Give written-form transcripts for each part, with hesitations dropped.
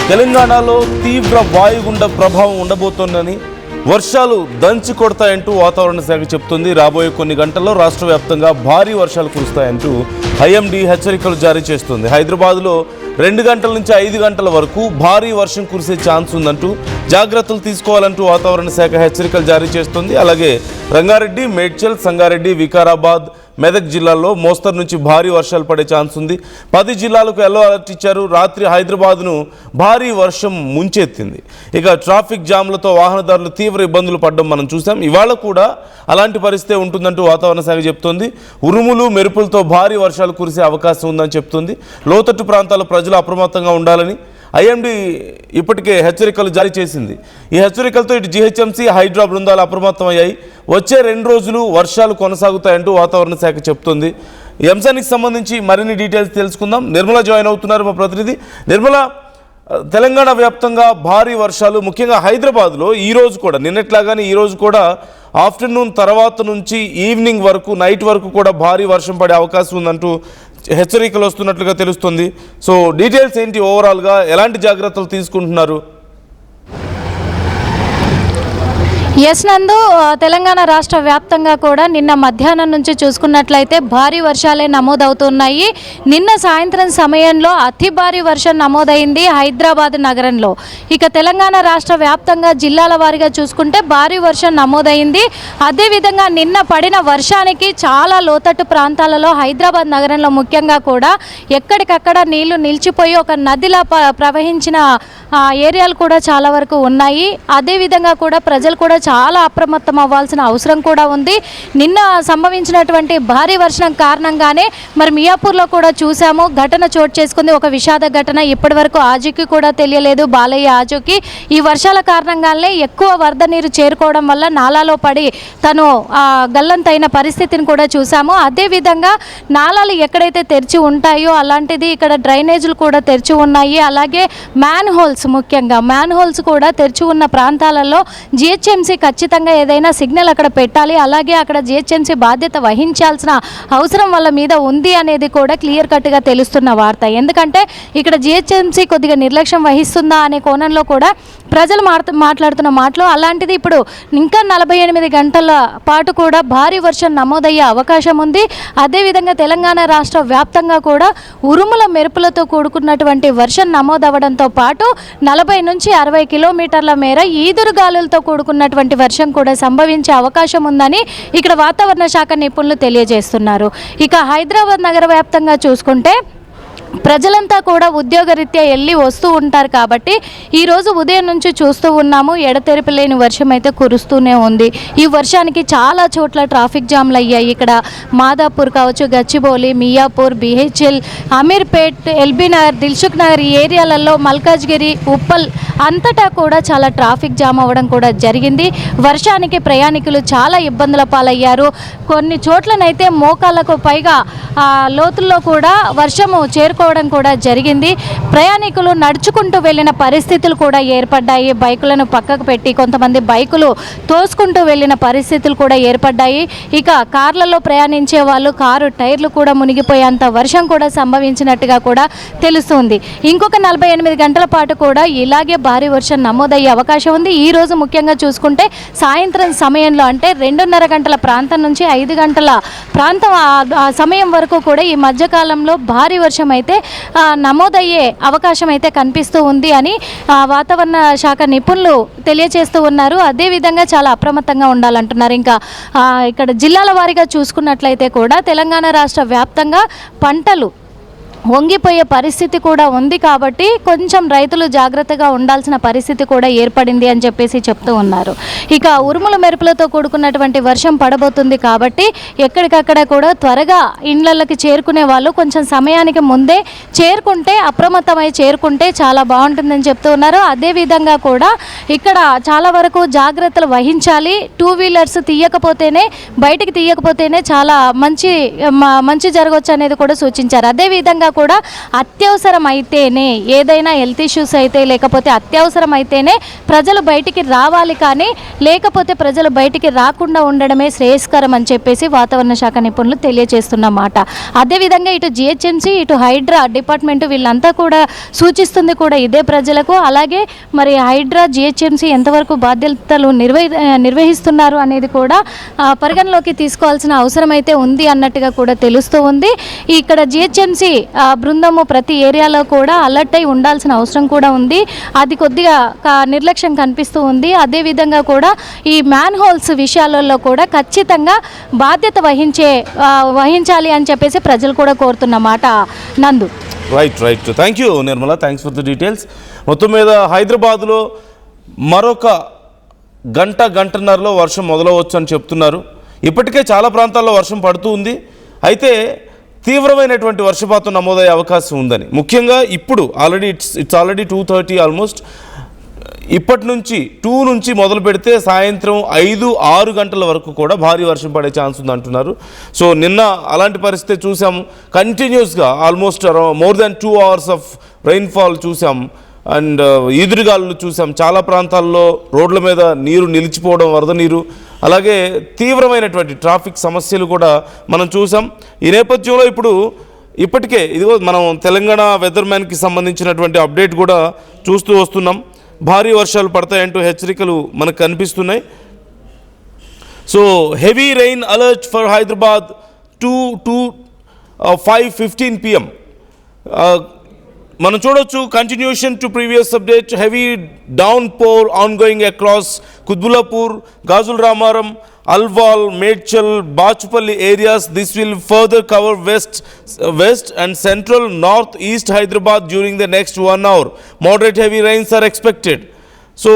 తెలంగాణలో తీవ్ర వాయుగుండ ప్రభావం ఉండబోతోందని, వర్షాలు దంచి కొడతాయంటూ వాతావరణ శాఖ చెబుతుంది. రాబోయే కొన్ని గంటల్లో రాష్ట్ర వ్యాప్తంగా భారీ వర్షాలు కురుస్తాయంటూ ఐఎండీ హెచ్చరికలు జారీ చేస్తుంది. హైదరాబాద్లో 2 గంటల నుంచి 5 గంటల వరకు భారీ వర్షం కురిసే ఛాన్స్ ఉందంటూ జాగ్రత్తలు తీసుకోవాలంటూ వాతావరణ శాఖ హెచ్చరికలు జారీ చేస్తుంది. అలాగే రంగారెడ్డి, మేడ్చల్, సంగారెడ్డి, వికారాబాద్, మెదక్ జిల్లాల్లో మోస్తరు నుంచి భారీ వర్షాలు పడే ఛాన్స్ ఉంది. 10 జిల్లాలకు ఎల్లో అలర్ట్ ఇచ్చారు. రాత్రి హైదరాబాద్ను భారీ వర్షం ముంచెత్తింది. ఇక ట్రాఫిక్ జామ్లతో వాహనదారులు తీవ్ర ఇబ్బందులు పడడం మనం చూసాం. ఇవాళ కూడా అలాంటి పరిస్థితి ఉంటుందంటూ వాతావరణ శాఖ చెప్తోంది. ఉరుములు మెరుపులతో భారీ వర్షాలు కురిసే అవకాశం ఉందని చెప్తుంది. లోతట్టు ప్రాంతాల ప్రజలు అప్రమత్తంగా ఉండాలని ఐఎండీ ఇప్పటికే హెచ్చరికలు జారీ చేసింది. ఈ హెచ్చరికలతో ఇటు జీహెచ్ఎంసీ, హైడ్రా బృందాలు అప్రమత్తమయ్యాయి. వచ్చే 2 రోజులు వర్షాలు కొనసాగుతాయంటూ వాతావరణ శాఖ చెప్తోంది. ఈ అంశానికి సంబంధించి మరిన్ని డీటెయిల్స్ తెలుసుకుందాం. నిర్మల జాయిన్ అవుతున్నారు, మా ప్రతినిధి. నిర్మల, తెలంగాణ వ్యాప్తంగా భారీ వర్షాలు, ముఖ్యంగా హైదరాబాద్లో ఈరోజు కూడా నిన్నట్లాగానే ఈరోజు కూడా ఆఫ్టర్నూన్ తర్వాత నుంచి ఈవినింగ్ వరకు, నైట్ వరకు కూడా భారీ వర్షం పడే అవకాశం ఉందంటూ హెచ్చరికలు వస్తున్నట్లుగా తెలుస్తుంది. సో డీటెయిల్స్ ఏంటి, ఓవరాల్గా ఎలాంటి జాగ్రత్తలు తీసుకుంటున్నారు? ఎస్ నందు, తెలంగాణ రాష్ట్ర వ్యాప్తంగా కూడా నిన్న మధ్యాహ్నం నుంచి చూసుకున్నట్లయితే భారీ వర్షాలే నమోదవుతున్నాయి. నిన్న సాయంత్రం సమయంలో అతి భారీ వర్షం నమోదైంది హైదరాబాద్ నగరంలో. ఇక తెలంగాణ రాష్ట్ర వ్యాప్తంగా జిల్లాల వారీగా చూసుకుంటే భారీ వర్షం నమోదైంది. అదేవిధంగా నిన్న పడిన వర్షానికి చాలా లోతట్టు ప్రాంతాలలో హైదరాబాద్ నగరంలో ముఖ్యంగా కూడా ఎక్కడికక్కడ నీళ్లు నిలిచిపోయి ఒక నదిలా ప్రవహించిన ఏరియాలు కూడా చాలా వరకు ఉన్నాయి. అదేవిధంగా కూడా ప్రజలు కూడా చాలా అప్రమత్తం అవ్వాల్సిన అవసరం కూడా ఉంది. నిన్న సంభవించినటువంటి భారీ వర్షం కారణంగానే మరి మియాపూర్లో కూడా చూసాము, ఘటన చోటు చేసుకుంది. ఒక విషాద ఘటన. ఇప్పటి వరకు ఆచూకీ కూడా తెలియలేదు, బాలయ్య ఆచూకీ. ఈ వర్షాల కారణంగానే ఎక్కువ వరద నీరు చేరుకోవడం వల్ల నాలాలో పడి తను గల్లంతైన పరిస్థితిని కూడా చూసాము. అదేవిధంగా నాలాలు ఎక్కడైతే తెరిచి ఉంటాయో అలాంటిది ఇక్కడ డ్రైనేజీలు కూడా తెరిచి ఉన్నాయి. అలాగే మ్యాన్ హోల్స్, ముఖ్యంగా మ్యాన్ హోల్స్ కూడా తెరిచి ఉన్న ప్రాంతాలలో జిహెచ్ఎంసీ ఖచ్చితంగా ఏదైనా సిగ్నల్ అక్కడ పెట్టాలి. అలాగే అక్కడ జిహెచ్ఎంసీ బాధ్యత వహించాల్సిన అవసరం వాళ్ళ మీద ఉంది అనేది కూడా క్లియర్ కట్గా తెలుస్తున్న వార్త. ఎందుకంటే ఇక్కడ జిహెచ్ఎంసీ కొద్దిగా నిర్లక్ష్యం వహిస్తుందా అనే కోణంలో కూడా ప్రజలు మాట్లాడుతున్న మాటలు. అలాంటిది ఇప్పుడు ఇంకా 48 గంటల పాటు కూడా భారీ వర్షం నమోదయ్యే అవకాశం ఉంది. అదేవిధంగా తెలంగాణ రాష్ట్ర వ్యాప్తంగా కూడా ఉరుముల మెరుపులతో కూడుకున్నటువంటి వర్షం నమోదవడంతో పాటు 40 నుంచి 60 కిలోమీటర్ల మేర ఈదురుగాలులతో కూడుకున్నటువంటి వర్షం కూడా సంభవించే అవకాశం ఉందని ఇక్కడ వాతావరణ శాఖ నిపుణులు తెలియజేస్తున్నారు. ఇక హైదరాబాద్ నగర వ్యాప్తంగా చూసుకుంటే ప్రజలంతా కూడా ఉద్యోగరీత్యా వెళ్ళి వస్తూ ఉంటారు కాబట్టి ఈరోజు ఉదయం నుంచి చూస్తూ ఉన్నాము, ఎడతెరిపి లేని వర్షం అయితే కురుస్తూనే ఉంది. ఈ వర్షానికి చాలా చోట్ల ట్రాఫిక్ జామ్లు అయ్యాయి. ఇక్కడ మాదాపూర్ కావచ్చు, గచ్చిబౌలి, మియాపూర్, బిహెచ్ఎల్, అమీర్పేట్, ఎల్బీ నగర్, దిల్సుఖ్ నగర్ ఈ ఏరియాలలో, మల్కాజ్గిరి, ఉప్పల్ అంతటా కూడా చాలా ట్రాఫిక్ జామ్ అవ్వడం కూడా జరిగింది. వర్షానికి ప్రయాణికులు చాలా ఇబ్బందుల పాలయ్యారు. కొన్ని చోట్లనైతే మోకాళ్ళకు పైగా లోతుల్లో కూడా వర్షము చేరుకోవడం కూడా జరిగింది. ప్రయాణికులు నడుచుకుంటూ వెళ్ళిన పరిస్థితులు కూడా ఏర్పడ్డాయి. బైకులను పక్కకు పెట్టి కొంతమంది బైకులు తోసుకుంటూ వెళ్ళిన పరిస్థితులు కూడా ఏర్పడ్డాయి. ఇక కార్లలో ప్రయాణించే వాళ్ళు కారు టైర్లు కూడా మునిగిపోయేంత వర్షం కూడా సంభవించినట్టుగా కూడా తెలుస్తుంది. ఇంకొక 48 గంటల పాటు కూడా ఇలాగే భారీ వర్షం నమోదయ్యే అవకాశం ఉంది. ఈ రోజు ముఖ్యంగా చూసుకుంటే సాయంత్రం సమయంలో, అంటే 2:30 గంటల ప్రాంతం నుంచి 5 గంటల ప్రాంతం ఆ సమయం వరకు కూడా ఈ మధ్యకాలంలో భారీ వర్షం అయితే నమోదయ్యే అవకాశం అయితే కనిపిస్తూ ఉంది అని వాతావరణ శాఖ నిపుణులు తెలియజేస్తూ ఉన్నారు. అదేవిధంగా చాలా అప్రమత్తంగా ఉండాలంటున్నారు. ఇంకా ఇక్కడ జిల్లాల వారీగా చూసుకున్నట్లయితే కూడా తెలంగాణ రాష్ట్ర వ్యాప్తంగా పంటలు వంగిపోయే పరిస్థితి కూడా ఉంది కాబట్టి కొంచెం రైతులు జాగ్రత్తగా ఉండాల్సిన పరిస్థితి కూడా ఏర్పడింది అని చెప్పేసి చెప్తూ ఉన్నారు. ఇక ఉరుముల మెరుపులతో కూడుకున్నటువంటి వర్షం పడబోతుంది కాబట్టి ఎక్కడికక్కడ కూడా త్వరగా ఇండ్లకి చేరుకునే వాళ్ళు కొంచెం సమయానికి ముందే చేరుకుంటే, అప్రమత్తమై చేరుకుంటే చాలా బాగుంటుందని చెప్తూ ఉన్నారు. అదేవిధంగా కూడా ఇక్కడ చాలా వరకు జాగ్రత్తలు వహించాలి. 2 వీలర్స్ బయటికి తీయకపోతేనే చాలా మంచి జరగవచ్చు అనేది కూడా సూచించారు. అదేవిధంగా కూడా అత్యవసరమైతేనే, ఏదైనా హెల్త్ ఇష్యూస్ అయితే లేకపోతే అత్యవసరమైతేనే ప్రజలు బయటికి రావాలి, కానీ లేకపోతే ప్రజలు బయటికి రాకుండా ఉండడమే శ్రేయస్కరం అని చెప్పేసి వాతావరణ శాఖ నిపుణులు తెలియజేస్తున్నమాట. అదేవిధంగా ఇటు జిహెచ్ఎంసీ, ఇటు హైడ్రా డిపార్ట్మెంట్ వీళ్ళంతా కూడా సూచిస్తుంది కూడా ఇదే ప్రజలకు. అలాగే మరి హైడ్రా, జిహెచ్ఎంసీ ఎంతవరకు బాధ్యతలు నిర్వహిస్తున్నారు అనేది కూడా పరిగణలోకి తీసుకోవాల్సిన అవసరం అయితే ఉంది అన్నట్టుగా కూడా తెలుస్తూ ఉంది. ఇక్కడ జిహెచ్ఎంసీ బృందము ప్రతి ఏరియాలో కూడా అలర్ట్ అయి ఉండాల్సిన అవసరం కూడా ఉంది. అది కొద్దిగా నిర్లక్ష్యం కనిపిస్తూ ఉంది. అదేవిధంగా కూడా ఈ మ్యాన్ హోల్స్ విషయాలలో కూడా ఖచ్చితంగా బాధ్యత వహించాలి అని చెప్పేసి ప్రజలు కూడా కోరుతున్నమాట. నందు. Right. Thank you Nirmala, thanks for the details. మొత్తం మీద హైదరాబాద్లో మరొక గంటన్నరలో వర్షం మొదలవచ్చు అని చెప్తున్నారు. ఇప్పటికే చాలా ప్రాంతాల్లో వర్షం పడుతూ ఉంది. అయితే తీవ్రమైనటువంటి వర్షపాతం నమోదయ్యే అవకాశం ఉందని, ముఖ్యంగా ఇప్పుడు ఇట్స్ ఆల్రెడీ 2:30 ఆల్మోస్ట్. ఇప్పటి నుంచి 2 నుంచి మొదలు పెడితే సాయంత్రం 5-6 గంటల వరకు కూడా భారీ వర్షం పడే ఛాన్స్ ఉంది అంటున్నారు. సో నిన్న అలాంటి పరిస్థితి చూసాము. కంటిన్యూస్గా almost more than 2 hours of rainfall చూసాం. అండ్ ఈదురుగాలు చూసాం. చాలా ప్రాంతాల్లో రోడ్ల మీద నీరు నిలిచిపోవడం, వరద నీరు, అలాగే తీవ్రమైనటువంటి ట్రాఫిక్ సమస్యలు కూడా మనం చూసాం. ఈ నేపథ్యంలో ఇప్పటికే ఇదిగో మనం తెలంగాణ వెదర్ మ్యాన్కి సంబంధించినటువంటి అప్డేట్ కూడా చూస్తూ వస్తున్నాం. భారీ వర్షాలు పడతాయంటూ హెచ్చరికలు మనకు కనిపిస్తున్నాయి. So heavy rain alert for Hyderabad 5:15 PM. మనం చూడొచ్చు continuation to previous update. Heavy downpour ongoing across Kutbullapur, Gajularamaram, Alwal, Medchal, Bachupally areas. This will further cover west and central north east Hyderabad during the next 1 hour. Moderate heavy rains are expected. So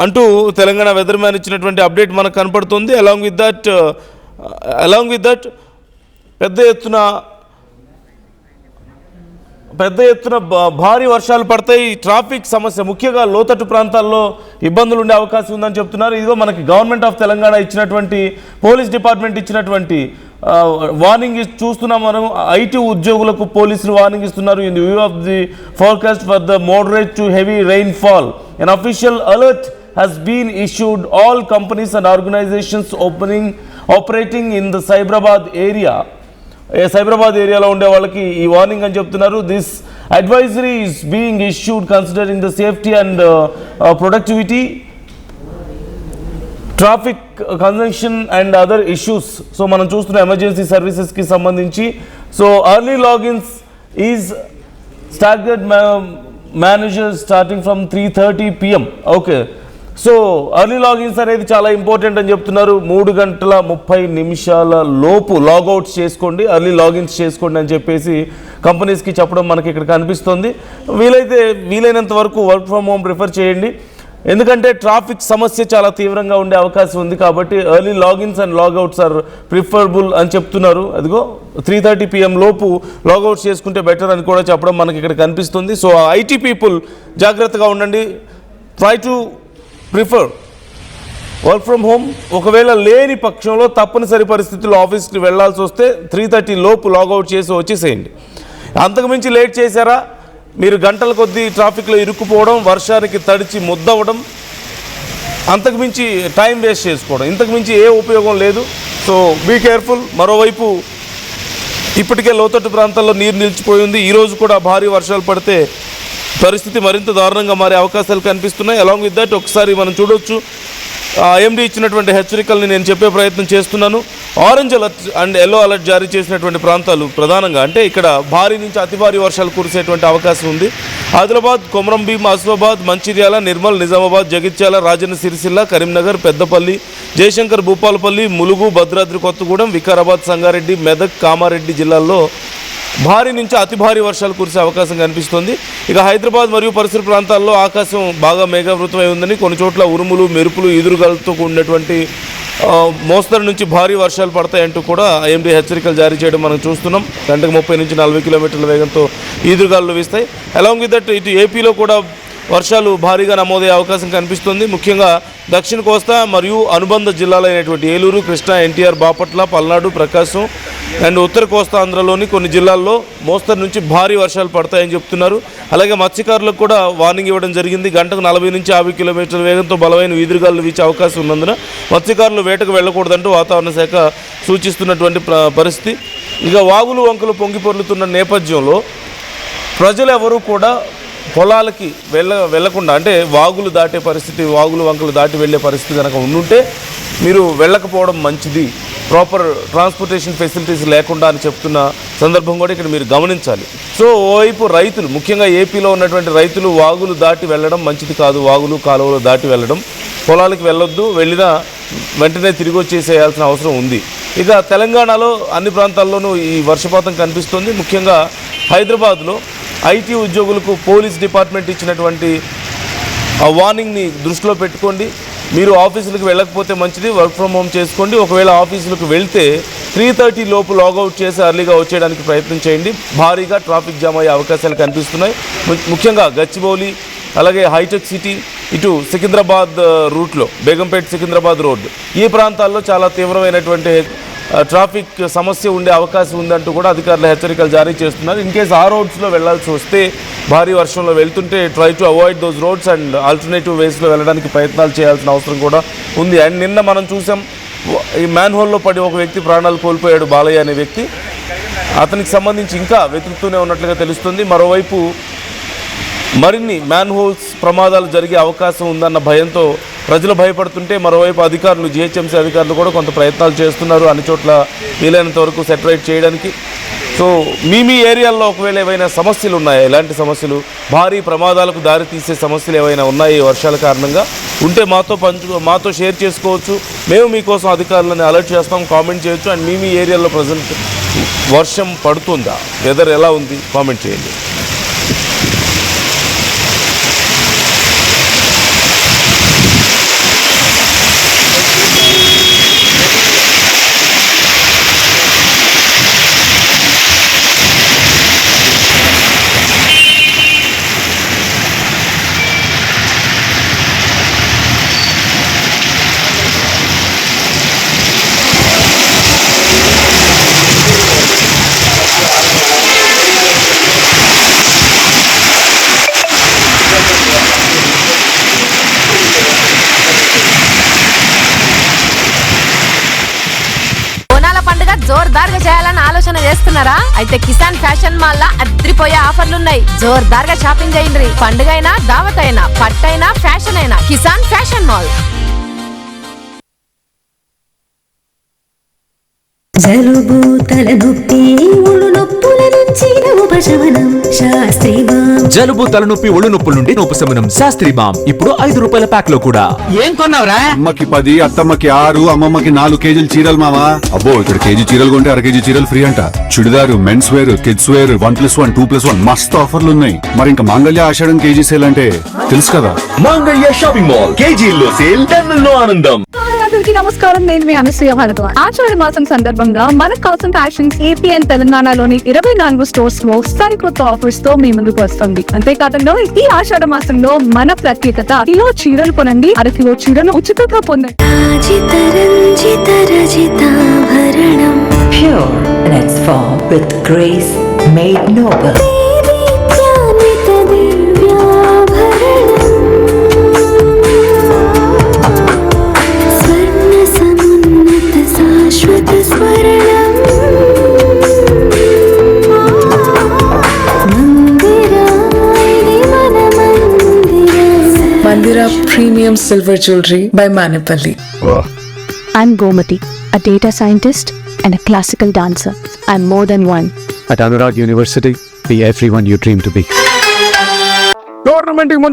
అంటూ Telangana weather man ఇచ్చినటువంటి update మనకు కనపడుతుంది. Along with that పెద్ద ఎత్తున భారీ వర్షాలు పడతాయి. Traffic సమస్య, ముఖ్యంగా లోతట్టు ప్రాంతాల్లో ఇబ్బందులు ఉండే అవకాశం ఉందని చెప్తున్నారు. ఇదిగో మనకి గవర్నమెంట్ ఆఫ్ తెలంగాణ ఇచ్చినటువంటి, పోలీస్ డిపార్ట్మెంట్ ఇచ్చినటువంటి వార్నింగ్ చూస్తున్నాం మనం. ఐటీ ఉద్యోగులకు పోలీసులు వార్నింగ్ ఇస్తున్నారు. In the view of the forecast for the moderate to heavy rainfall, an official alert has been issued all companies and organizations operating in the Cyberabad area. Cyberabad ఏరియాలో ఉండే వాళ్ళకి ఈ వార్నింగ్ అని చెప్తున్నారు. This advisory is being issued considering the safety and productivity, traffic conjunction and other issues. So మనం చూస్తున్న emergency సర్వీసెస్కి సంబంధించి. So early logins is staggered manager starting from 3:30 PM. Okay, so early logins అనేది చాలా important అని చెప్తున్నారు. 3:30 లోపు లాగౌట్స్ చేసుకోండి, early logins చేసుకోండి అని చెప్పేసి కంపెనీస్కి చెప్పడం మనకి ఇక్కడ కనిపిస్తుంది. వీలైనంత వరకు వర్క్ ఫ్రమ్ హోమ్ ప్రిఫర్ చేయండి. ఎందుకంటే ట్రాఫిక్ సమస్య చాలా తీవ్రంగా ఉండే అవకాశం ఉంది. కాబట్టి early logins and logouts are preferable అని చెప్తున్నారు. అదిగో 3:30 PM లోపు లాగౌట్స్ చేసుకుంటే బెటర్ అని కూడా చెప్పడం మనకి ఇక్కడ కనిపిస్తుంది. సో ఐటీ పీపుల్ జాగ్రత్తగా ఉండండి. Try to prefer work from home. ఒకవేళ లేని పక్షంలో తప్పనిసరి పరిస్థితుల్లో ఆఫీస్కి వెళ్లాల్సి వస్తే 3:30 లోపు లాగౌట్ చేసి వచ్చేసేయండి. అంతకుమించి లేట్ చేశారా, మీరు గంటల కొద్దీ ట్రాఫిక్లో ఇరుక్కుపోవడం, వర్షానికి తడిచి ముద్దవడం, అంతకుమించి టైం వేస్ట్ చేసుకోవడం, ఇంతకుమించి ఏ ఉపయోగం లేదు. So be careful. మరోవైపు ఇప్పటికే లోతట్టు ప్రాంతాల్లో నీరు నిలిచిపోయి ఉంది. ఈరోజు కూడా భారీ వర్షాలు పడితే పరిస్థితి మరింత దారుణంగా మారే అవకాశాలు కనిపిస్తున్నాయి. అలాంగ్ విత్ దట్ ఒకసారి మనం చూడొచ్చు ఐఎండీ ఇచ్చినటువంటి హెచ్చరికల్ని నేను చెప్పే ప్రయత్నం చేస్తున్నాను. Orange alert and yellow alert జారీ చేసినటువంటి ప్రాంతాలు ప్రధానంగా అంటే ఇక్కడ భారీ నుంచి అతి భారీ వర్షాలు కురిసేటువంటి అవకాశం ఉంది. ఆదిలాబాద్, కొమరంభీం, ఆసిఫాబాద్, మంచిర్యాల, నిర్మల్, నిజామాబాద్, జగిత్యాల, రాజన్న సిరిసిల్ల, కరీంనగర్, పెద్దపల్లి, జయశంకర్, భూపాలపల్లి, ములుగు, భద్రాద్రి కొత్తగూడెం, వికారాబాద్, సంగారెడ్డి, మెదక్, కామారెడ్డి జిల్లాల్లో భారీ నుంచి అతి భారీ వర్షాలు కురిసే అవకాశం కనిపిస్తుంది. ఇక హైదరాబాద్ మరియు పరిసర ప్రాంతాల్లో ఆకాశం బాగా మేఘావృతమై ఉందని, కొన్ని చోట్ల ఉరుములు, మెరుపులు, ఈదురుగాలతో కూడినటువంటి మోస్తరు నుంచి భారీ వర్షాలు పడతాయంటూ కూడా ఐఎండీ హెచ్చరికలు జారీ చేయడం మనం చూస్తున్నాం. గంటకు 30 నుంచి 40 కిలోమీటర్ల వేగంతో ఈదురుగాలు వీస్తాయి. అలాంగ్ విత్ దట్ ఇటు ఏపీలో కూడా వర్షాలు భారీగా నమోదయ్యే అవకాశం కనిపిస్తుంది. ముఖ్యంగా దక్షిణ కోస్తా మరియు అనుబంధ జిల్లాలైనటువంటి ఏలూరు, కృష్ణా, ఎన్టీఆర్, బాపట్ల, పల్నాడు, ప్రకాశం అండ్ ఉత్తర కోస్తా ఆంధ్రలోని కొన్ని జిల్లాల్లో మోస్తరు నుంచి భారీ వర్షాలు పడతాయని చెప్తున్నారు. అలాగే మత్స్యకారులకు కూడా వార్నింగ్ ఇవ్వడం జరిగింది. గంటకు 40 నుంచి 50 కిలోమీటర్ల వేగంతో బలమైన ఈదురుగాలు వీచే అవకాశం ఉన్నందున మత్స్యకారులు వేటకు వెళ్ళకూడదంటూ వాతావరణ శాఖ సూచిస్తున్నటువంటి పరిస్థితి. ఇక వాగులు వంకలు పొంగి పొర్లుతున్న నేపథ్యంలో ప్రజలు ఎవరూ కూడా పొలాలకి వెళ్ళకుండా, అంటే వాగులు దాటే పరిస్థితి, వాగులు వంకలు దాటి వెళ్ళే పరిస్థితి కనుక ఉండుంటే మీరు వెళ్ళకపోవడం మంచిది, ప్రాపర్ ట్రాన్స్పోర్టేషన్ ఫెసిలిటీస్ లేకుండా అని చెప్తున్న సందర్భం కూడా ఇక్కడ మీరు గమనించాలి. సో ఓవైపు రైతులు, ముఖ్యంగా ఏపీలో ఉన్నటువంటి రైతులు వాగులు దాటి వెళ్ళడం మంచిది కాదు, వాగులు కాలువలు దాటి వెళ్ళడం, పొలాలకు వెళ్ళొద్దు, వెళ్ళినా వెంటనే తిరిగి వచ్చేసేయాల్సిన అవసరం ఉంది. ఇక తెలంగాణలో అన్ని ప్రాంతాల్లోనూ ఈ వర్షపాతం కనిపిస్తుంది. ముఖ్యంగా హైదరాబాద్లో ఐటీ ఉద్యోగులకు పోలీస్ డిపార్ట్మెంట్ ఇచ్చినటువంటి ఆ వార్నింగ్ని దృష్టిలో పెట్టుకోండి. మీరు ఆఫీసులకు వెళ్ళకపోతే మంచిది, వర్క్ ఫ్రమ్ హోమ్ చేసుకోండి. ఒకవేళ ఆఫీసులకు వెళ్తే 3:30 లోపు లాగౌట్ చేసి అర్లీగా వచ్చేయడానికి ప్రయత్నం చేయండి. భారీగా ట్రాఫిక్ జామ్ అయ్యే అవకాశాలు కనిపిస్తున్నాయి. ముఖ్యంగా గచ్చిబౌలి, అలాగే హైటెక్ సిటీ, ఇటు సికింద్రాబాద్ రూట్లో బేగంపేట్ సికింద్రాబాద్ రోడ్, ఈ ప్రాంతాల్లో చాలా తీవ్రమైనటువంటి ట్రాఫిక్ సమస్య ఉండే అవకాశం ఉందంటూ కూడా అధికారులు హెచ్చరికలు జారీ చేస్తున్నారు. ఇన్ కేస్ ఆ రోడ్స్లో వెళ్లాల్సి వస్తే, భారీ వర్షంలో వెళ్తుంటే try to avoid those roads and alternative వేస్లో వెళ్ళడానికి ప్రయత్నాలు చేయాల్సిన అవసరం కూడా ఉంది. అండ్ నిన్న మనం చూసాం, ఈ మ్యాన్ హోల్లో పడి ఒక వ్యక్తి ప్రాణాలు కోల్పోయాడు, బాలయ్య అనే వ్యక్తి. అతనికి సంబంధించి ఇంకా వెతుకుతూనే ఉన్నట్లుగా తెలుస్తుంది. మరోవైపు మరిన్ని మ్యాన్ హోల్స్ ప్రమాదాలు జరిగే అవకాశం ఉందన్న భయంతో ప్రజలు భయపడుతుంటే, మరోవైపు అధికారులు, జిహెచ్ఎంసీ అధికారులు కూడా కొంత ప్రయత్నాలు చేస్తున్నారు అన్ని చోట్ల వీలైనంత వరకు సెటరైట్ చేయడానికి. సో మీ ఏరియాల్లో ఒకవేళ ఏవైనా సమస్యలు ఉన్నాయా, ఎలాంటి సమస్యలు, భారీ ప్రమాదాలకు దారితీసే సమస్యలు ఏవైనా ఉన్నాయా ఈ వర్షాల కారణంగా ఉంటే మాతో షేర్ చేసుకోవచ్చు. మేము మీకోసం అధికారులను అలర్ట్ చేస్తాం, కామెంట్ చేయొచ్చు. అండ్ మీ ఏరియాలో ప్రజెంట్ వర్షం పడుతుందా, వెదర్ ఎలా ఉంది, కామెంట్ చేయండి. జోర్దార్గా చేయాలని ఆలోచన చేస్తున్నారా? అయితే కిసాన్ ఫ్యాషన్ మాల్ లా అద్రిపోయే ఆఫర్లున్నాయి. జోర్దార్గా షాపింగ్ చేయండి. పండుగ అయినా, దావత్ అయినా, పట్టైనా, ఫ్యాషన్ అయినా, కిసాన్ ఫ్యాషన్ మాల్. జలుబు, తలనొప్పి, ఒళ్ళు నొప్పుల నుంచి ఉపశమనం శాస్త్రీ బామ్. జలుబు, తలనొప్పి, ఒళ్ళు నొప్పుల నుండి ఉపశమనం శాస్త్రీ బామ్ ఇప్పుడు 5 రూపాయల ప్యాక్ లో కూడా. ఏం కొన్నావురా? అమ్మకి 10, అత్తమ్మకి 6, అమ్మమ్మకి 4 కేజీలు చీరలు మావా. అబ్బో, ఇక్కడ కేజీ చీరలు కొంటే 1/2 కేజీ చీరలు ఫ్రీ అంట. Churidar, men's wear, kids wear 1+1, 2+1 మస్తు ఆఫర్లు ఉన్నాయి. మరి ఇంకా మాంగళ్య ఆషాఢం కేజీ సేల్ అంటే తెలుసు కదా. మాంగళ్య షాపింగ్ మాల్, కేజీల్లో సేల్, టన్నుల్లో ఆనందం. నమస్కారం, నేను మీ అనసూయ భారద్వాజ్. ఆషాఢ మాసం సందర్భంగా మన కాసన్ ఫ్యాషన్స్ ఏపీ అండ్ తెలంగాణలోని 24 స్టోర్స్ లో సరికొత్త ఆఫర్స్ తో మీ ముందుకు వస్తుంది. అంతేకాదంలో ఈ ఆషాఢ మాసంలో మన ప్రత్యేకత, కిలో చీరలు కొనండి, 1/2 కిలో చీరను ఉచితంగా పొందండి. Pure in its form with grace made noble. Mandira Premium Silver Jewelry by Manipali. I'm Gomati, a data scientist and a classical dancer. I'm more than one. At Anurag University, be everyone you dream to be.